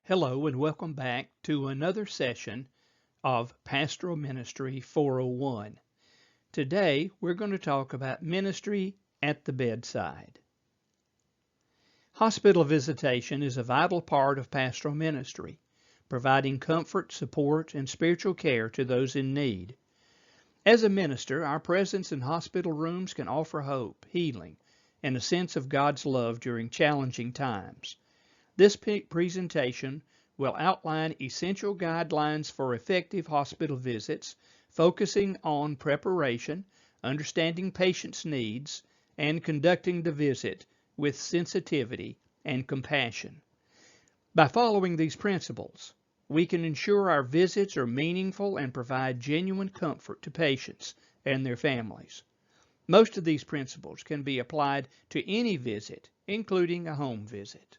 Hello and welcome back to another session of Pastoral Ministry 401. Today we're going to talk about ministry at the bedside. Hospital visitation is a vital part of pastoral ministry, providing comfort, support, and spiritual care to those in need. As a minister, our presence in hospital rooms can offer hope, healing, and a sense of God's love during challenging times. This presentation will outline essential guidelines for effective hospital visits, focusing on preparation, understanding patients' needs, and conducting the visit with sensitivity and compassion. By following these principles, we can ensure our visits are meaningful and provide genuine comfort to patients and their families. Most of these principles can be applied to any visit, including a home visit.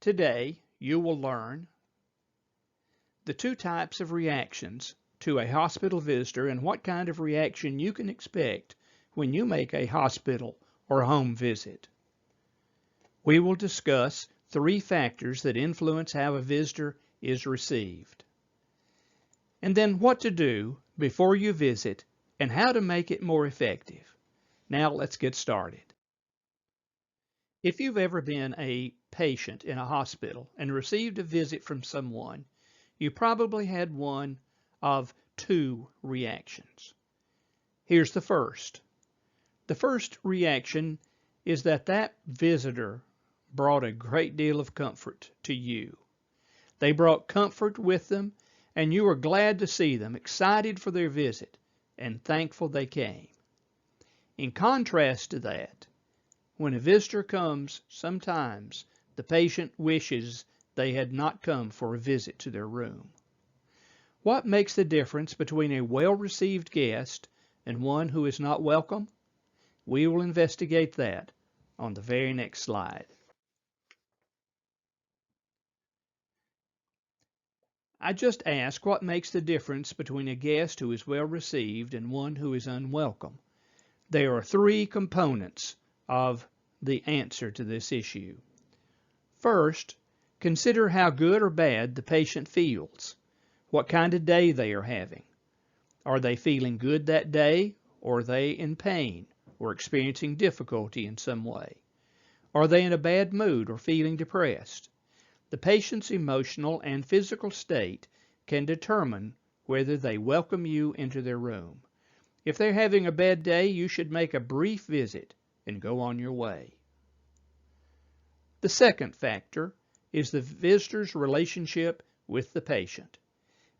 Today, you will learn the two types of reactions to a hospital visitor and what kind of reaction you can expect when you make a hospital or home visit. We will discuss 3 factors that influence how a visitor is received. And then what to do before you visit and how to make it more effective. Now let's get started. If you've ever been a patient in a hospital and received a visit from someone, you probably had one of 2 reactions. Here's the first. The first reaction is that visitor brought a great deal of comfort to you. They brought comfort with them, and you were glad to see them, excited for their visit, and thankful they came. In contrast to that, when a visitor comes, sometimes the patient wishes they had not come for a visit to their room. What makes the difference between a well-received guest and one who is not welcome? We will investigate that on the very next slide. I just asked what makes the difference between a guest who is well received and one who is unwelcome. There are 3 components of the answer to this issue. First, consider how good or bad the patient feels, what kind of day they are having. Are they feeling good that day, or are they in pain or experiencing difficulty in some way? Are they in a bad mood or feeling depressed? The patient's emotional and physical state can determine whether they welcome you into their room. If they're having a bad day, you should make a brief visit and go on your way. The second factor is the visitor's relationship with the patient.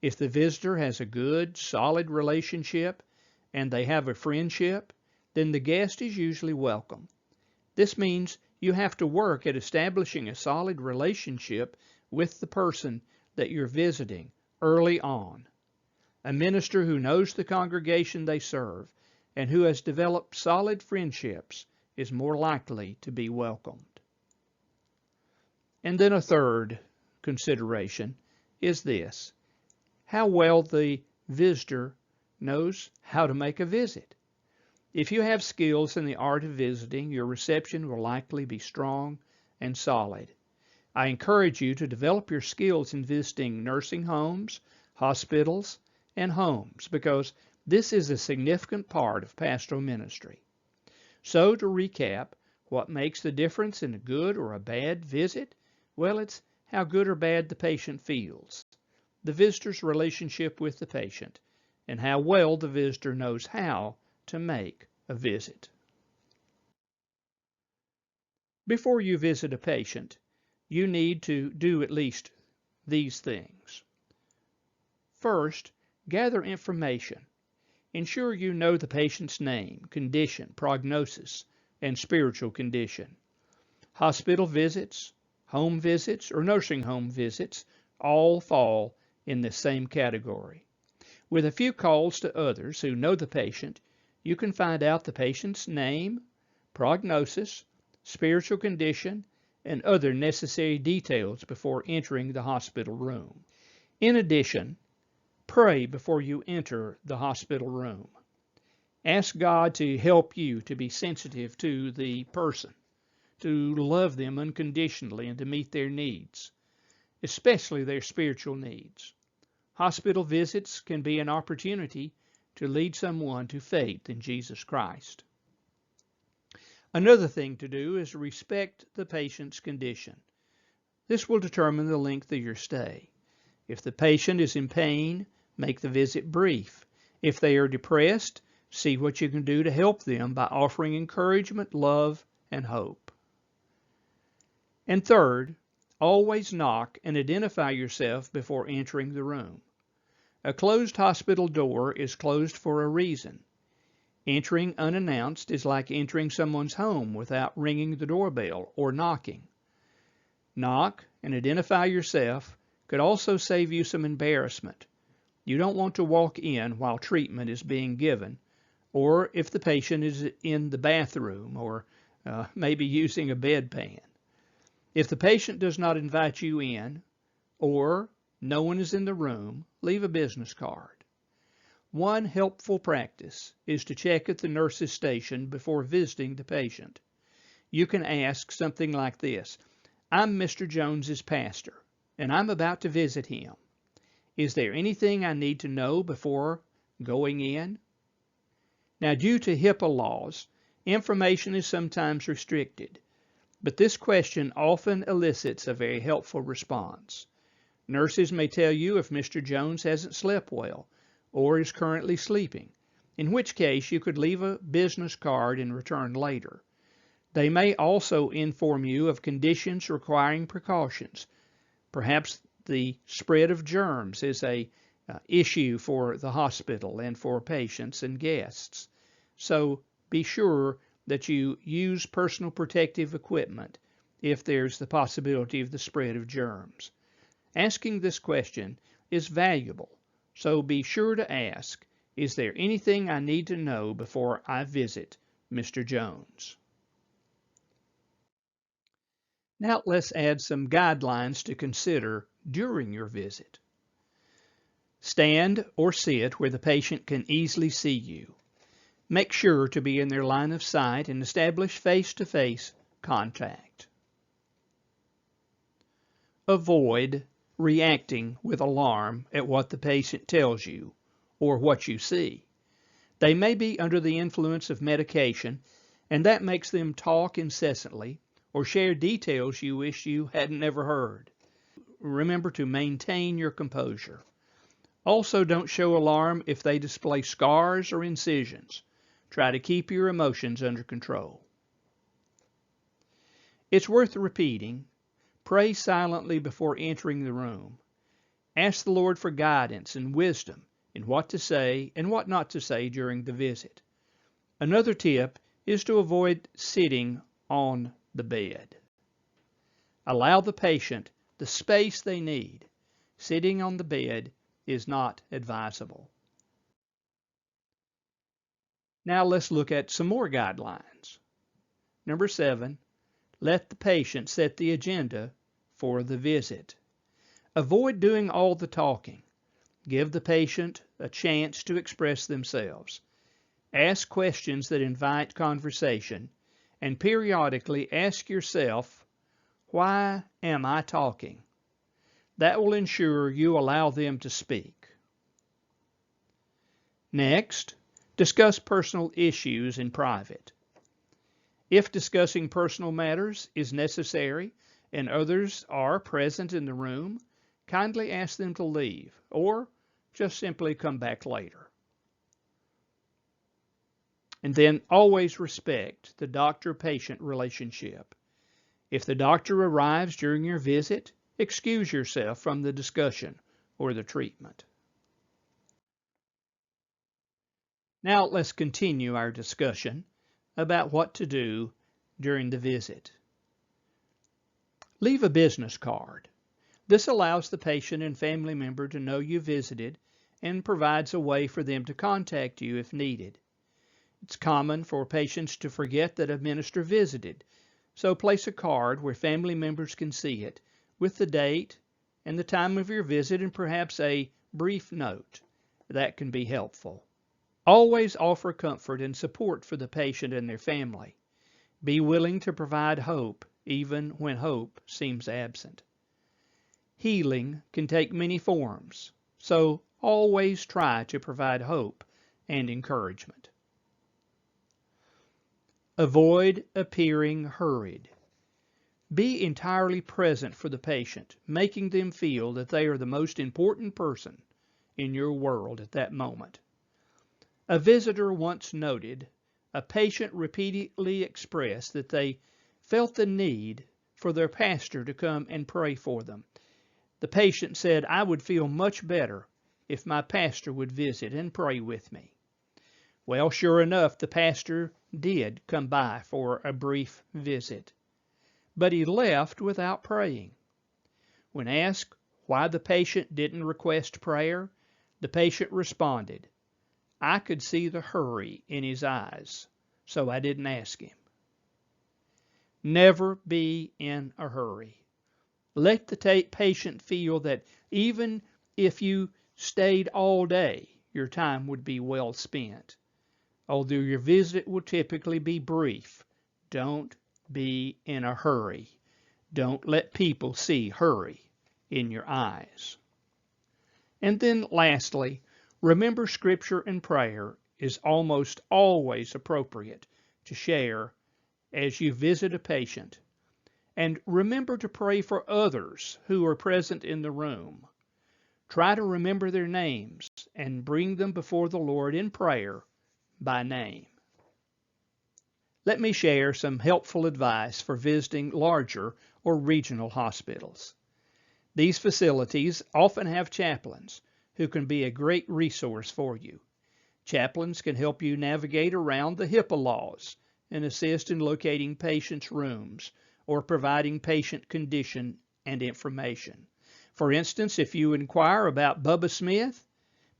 If the visitor has a good, solid relationship and they have a friendship, then the guest is usually welcome. This means you have to work at establishing a solid relationship with the person that you're visiting early on. A minister who knows the congregation they serve and who has developed solid friendships is more likely to be welcomed. And then a third consideration is this: how well the visitor knows how to make a visit. If you have skills in the art of visiting, your reception will likely be strong and solid. I encourage you to develop your skills in visiting nursing homes, hospitals, and homes, because this is a significant part of pastoral ministry. So, to recap, what makes the difference in a good or a bad visit? Well, it's how good or bad the patient feels, the visitor's relationship with the patient, and how well the visitor knows how to make a visit. Before you visit a patient, you need to do at least these things. First, gather information. Ensure you know the patient's name, condition, prognosis, and spiritual condition. Hospital visits, home visits, or nursing home visits all fall in the same category. With a few calls to others who know the patient, you can find out the patient's name, prognosis, spiritual condition, and other necessary details before entering the hospital room. In addition, pray before you enter the hospital room. Ask God to help you to be sensitive to the person to love them unconditionally and to meet their needs, especially their spiritual needs. Hospital visits can be an opportunity to lead someone to faith in Jesus Christ. Another thing to do is respect the patient's condition. This will determine the length of your stay. If the patient is in pain, make the visit brief. If they are depressed, see what you can do to help them by offering encouragement, love, and hope. And third, always knock and identify yourself before entering the room. A closed hospital door is closed for a reason. Entering unannounced is like entering someone's home without ringing the doorbell or knocking. Knock and identify yourself could also save you some embarrassment. You don't want to walk in while treatment is being given, or if the patient is in the bathroom or maybe using a bedpan. If the patient does not invite you in, or no one is in the room, leave a business card. One helpful practice is to check at the nurse's station before visiting the patient. You can ask something like this: I'm Mr. Jones's pastor, and I'm about to visit him. Is there anything I need to know before going in? Now, due to HIPAA laws, information is sometimes restricted, but this question often elicits a very helpful response. Nurses may tell you if Mr. Jones hasn't slept well or is currently sleeping, in which case you could leave a business card and return later. They may also inform you of conditions requiring precautions. Perhaps the spread of germs is an issue for the hospital and for patients and guests. So be sure that you use personal protective equipment if there's the possibility of the spread of germs. Asking this question is valuable, so be sure to ask, is there anything I need to know before I visit Mr. Jones? Now let's add some guidelines to consider during your visit. Stand or sit where the patient can easily see you. Make sure to be in their line of sight and establish face-to-face contact. Avoid reacting with alarm at what the patient tells you or what you see. They may be under the influence of medication, and that makes them talk incessantly or share details you wish you hadn't ever heard. Remember to maintain your composure. Also, don't show alarm if they display scars or incisions. Try to keep your emotions under control. It's worth repeating. Pray silently before entering the room. Ask the Lord for guidance and wisdom in what to say and what not to say during the visit. Another tip is to avoid sitting on the bed. Allow the patient the space they need. Sitting on the bed is not advisable. Now let's look at some more guidelines. Number 7, let the patient set the agenda for the visit. Avoid doing all the talking. Give the patient a chance to express themselves. Ask questions that invite conversation, and periodically ask yourself, why am I talking? That will ensure you allow them to speak. Next, discuss personal issues in private. If discussing personal matters is necessary and others are present in the room, kindly ask them to leave or just simply come back later. And then always respect the doctor-patient relationship. If the doctor arrives during your visit, excuse yourself from the discussion or the treatment. Now let's continue our discussion about what to do during the visit. Leave a business card. This allows the patient and family member to know you visited and provides a way for them to contact you if needed. It's common for patients to forget that a minister visited, so place a card where family members can see it with the date and the time of your visit and perhaps a brief note. That can be helpful. Always offer comfort and support for the patient and their family. Be willing to provide hope even when hope seems absent. Healing can take many forms, so always try to provide hope and encouragement. Avoid appearing hurried. Be entirely present for the patient, making them feel that they are the most important person in your world at that moment. A visitor once noted a patient repeatedly expressed that they felt the need for their pastor to come and pray for them. The patient said, "I would feel much better if my pastor would visit and pray with me." Well, sure enough, the pastor did come by for a brief visit, but he left without praying. When asked why the patient didn't request prayer, the patient responded, "I could see the hurry in his eyes, so I didn't ask him." Never be in a hurry. Let the patient feel that even if you stayed all day, your time would be well spent. Although your visit will typically be brief, don't be in a hurry. Don't let people see hurry in your eyes. And then lastly, remember Scripture and prayer is almost always appropriate to share as you visit a patient. And remember to pray for others who are present in the room. Try to remember their names and bring them before the Lord in prayer by name. Let me share some helpful advice for visiting larger or regional hospitals. These facilities often have chaplains who can be a great resource for you. Chaplains can help you navigate around the HIPAA laws and assist in locating patients' rooms or providing patient condition and information. For instance, if you inquire about Bubba Smith,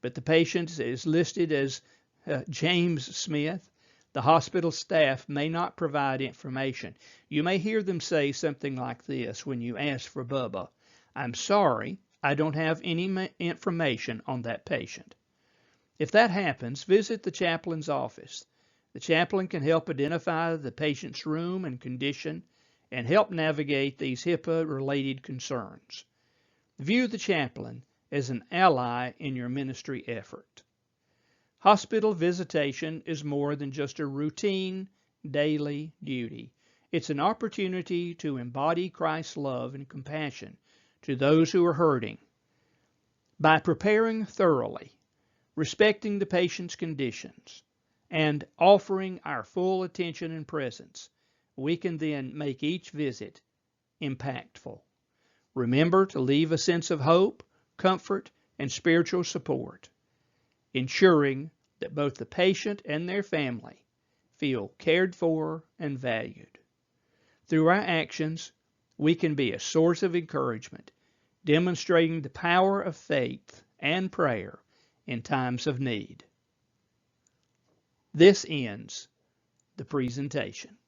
but the patient is listed as James Smith, the hospital staff may not provide information. You may hear them say something like this when you ask for Bubba: "I'm sorry, I don't have any information on that patient." If that happens, visit the chaplain's office. The chaplain can help identify the patient's room and condition and help navigate these HIPAA-related concerns. View the chaplain as an ally in your ministry effort. Hospital visitation is more than just a routine, daily duty. It's an opportunity to embody Christ's love and compassion to those who are hurting. By preparing thoroughly, respecting the patient's conditions, and offering our full attention and presence, we can then make each visit impactful. Remember to leave a sense of hope, comfort, and spiritual support, ensuring that both the patient and their family feel cared for and valued. Through our actions, we can be a source of encouragement, demonstrating the power of faith and prayer in times of need. This ends the presentation.